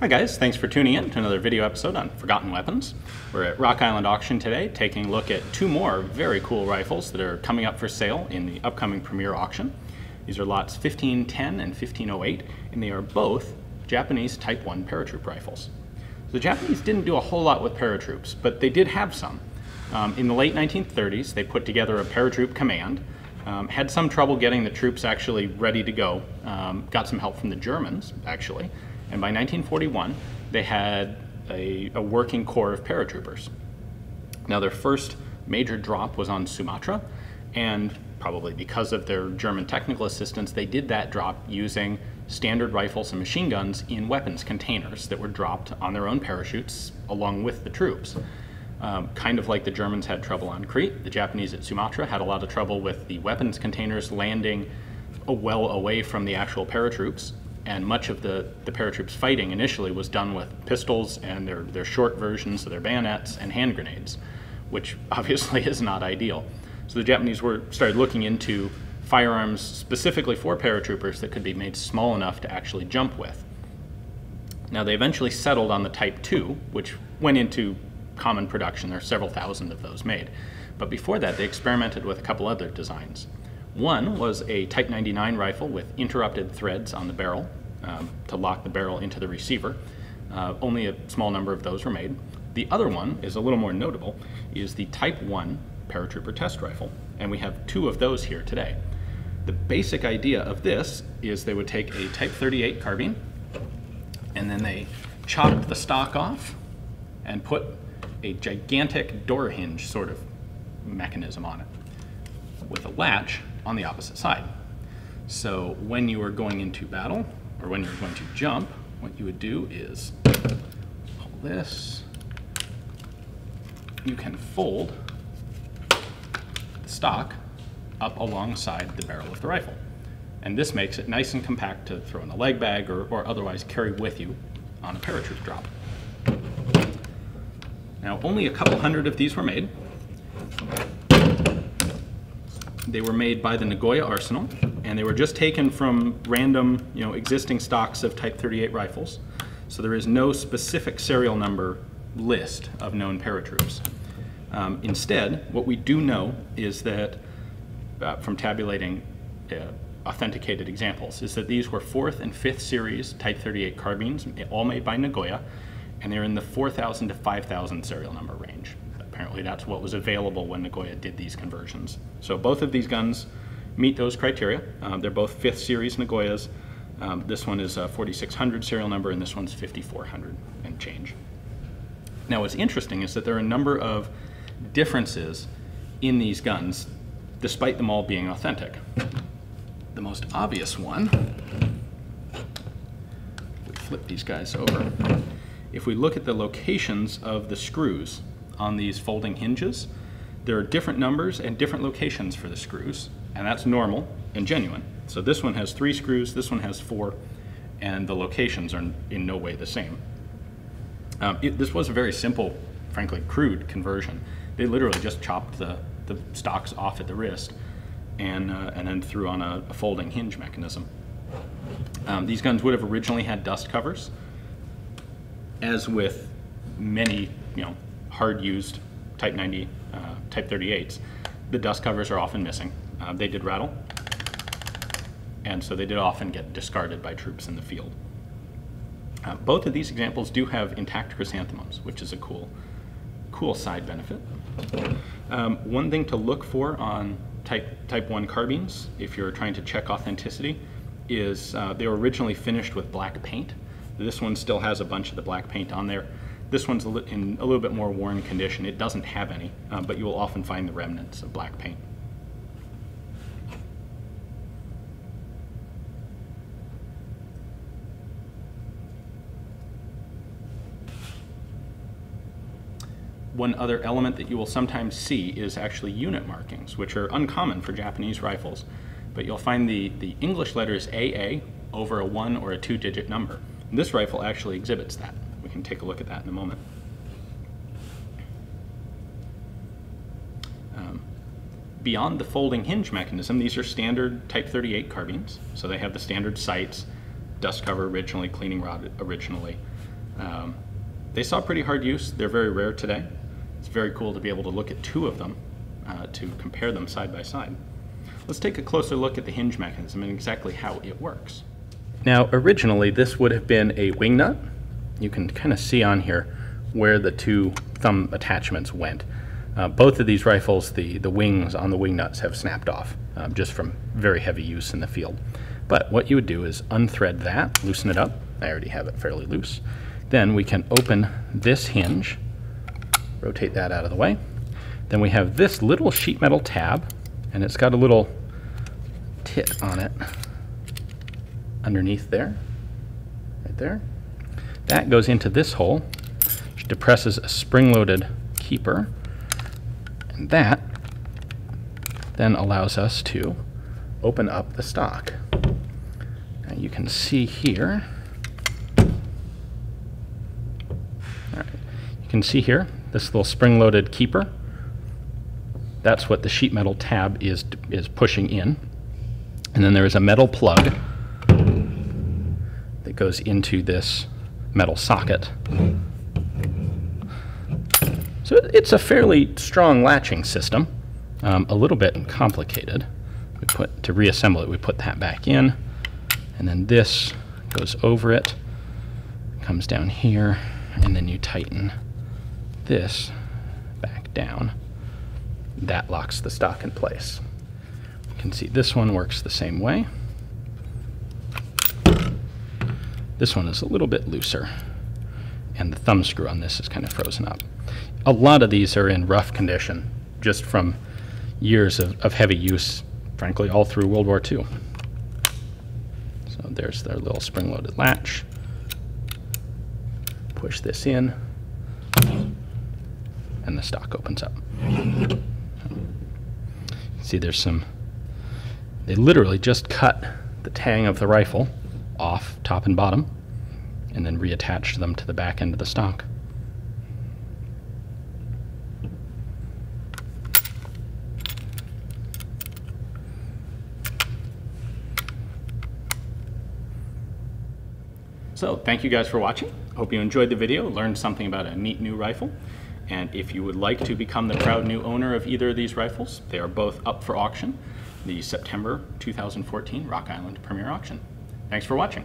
Hi guys, thanks for tuning in to another video episode on Forgotten Weapons. We're at Rock Island Auction today taking a look at two more very cool rifles that are coming up for sale in the upcoming Premier auction. These are lots 1510 and 1508, and they are both Japanese Type 1 Paratroop rifles. The Japanese didn't do a whole lot with paratroops, but they did have some. In the late 1930s, they put together a paratroop command, had some trouble getting the troops actually ready to go, got some help from the Germans, actually, and by 1941, they had a working corps of paratroopers. Now, their first major drop was on Sumatra, and probably because of their German technical assistance, they did that drop using standard rifles and machine guns in weapons containers that were dropped on their own parachutes along with the troops. Kind of like the Germans had trouble on Crete, the Japanese at Sumatra had a lot of trouble with the weapons containers landing well away from the actual paratroops, and much of the paratroops fighting initially was done with pistols and their short versions of their bayonets and hand grenades, which obviously is not ideal. So the Japanese started looking into firearms specifically for paratroopers that could be made small enough to actually jump with. Now, they eventually settled on the Type 2, which went into common production. There are several thousand of those made. But before that, they experimented with a couple other designs. One was a Type 99 rifle with interrupted threads on the barrel to lock the barrel into the receiver. Only a small number of those were made. The other one is a little more notable, is the Type 1 Paratrooper test rifle, and we have two of those here today. The basic idea of this is they would take a Type 38 carbine, and then they chopped the stock off and put a gigantic door hinge sort of mechanism on it with a latch on the opposite side. So when you are going into battle, or when you're going to jump, what you would do is pull this. You can fold the stock up alongside the barrel of the rifle. And this makes it nice and compact to throw in a leg bag or otherwise carry with you on a paratroop drop. Now, only a couple hundred of these were made. They were made by the Nagoya Arsenal, and they were just taken from random, existing stocks of Type 38 rifles. So there is no specific serial number list of known paratroops. Instead, what we do know is that, from tabulating authenticated examples, is that these were 4th and 5th series Type 38 carbines, all made by Nagoya, and they're in the 4,000 to 5,000 serial number range. Apparently that's what was available when Nagoya did these conversions. So both of these guns meet those criteria. They're both 5th series Nagoyas. This one is a 4600 serial number, and this one's 5400 and change. Now, what's interesting is that there are a number of differences in these guns, despite them all being authentic. The most obvious one, we flip these guys over. If we look at the locations of the screws on these folding hinges, there are different numbers and different locations for the screws, and that's normal and genuine. So this one has 3 screws, this one has 4, and the locations are in no way the same. This was a very simple, frankly crude conversion. They literally just chopped the stocks off at the wrist and then threw on a folding hinge mechanism. These guns would have originally had dust covers. As with many, hard-used Type 90, Type 38s, the dust covers are often missing. They did rattle, and so they did often get discarded by troops in the field. Both of these examples do have intact chrysanthemums, which is a cool side benefit. One thing to look for on Type 1 carbines, if you're trying to check authenticity, is they were originally finished with black paint. This one still has a bunch of the black paint on there. This one's in a little bit more worn condition. It doesn't have any, but you will often find the remnants of black paint. One other element that you will sometimes see is actually unit markings, which are uncommon for Japanese rifles. But you'll find the English letters AA over a 1 or a 2-digit number. This rifle actually exhibits that. We can take a look at that in a moment. Beyond the folding hinge mechanism, these are standard Type 38 carbines. So they have the standard sights, dust cover originally, cleaning rod originally. They saw pretty hard use. They're very rare today. It's very cool to be able to look at two of them to compare them side by side. Let's take a closer look at the hinge mechanism and exactly how it works. Now, originally this would have been a wing nut. You can kind of see on here where the two thumb attachments went. Both of these rifles, the wings on the wing nuts have snapped off just from very heavy use in the field. But what you would do is unthread that, loosen it up. I already have it fairly loose. Then we can open this hinge, rotate that out of the way. Then we have this little sheet metal tab, and it's got a little tit on it underneath there, right there. That goes into this hole, which depresses a spring-loaded keeper, and that then allows us to open up the stock. Now you can see here, you can see here, this little spring-loaded keeper, that's what the sheet metal tab is pushing in. And then there is a metal plug that goes into this metal socket. So it's a fairly strong latching system, a little bit complicated. To reassemble it, we put that back in, and then this goes over it, comes down here, and then you tighten this back down. That locks the stock in place. You can see this one works the same way. This one is a little bit looser, and the thumb screw on this is kind of frozen up. A lot of these are in rough condition, just from years of heavy use, frankly, all through World War II. So there's their little spring-loaded latch. Push this in, and the stock opens up. See, there's some, they literally just cut the tang of the rifle off top and bottom and then reattached them to the back end of the stock. So thank you guys for watching. Hope you enjoyed the video, learned something about a neat new rifle. And if you would like to become the proud new owner of either of these rifles, they are both up for auction, the September 2014 Rock Island Premier Auction. Thanks for watching.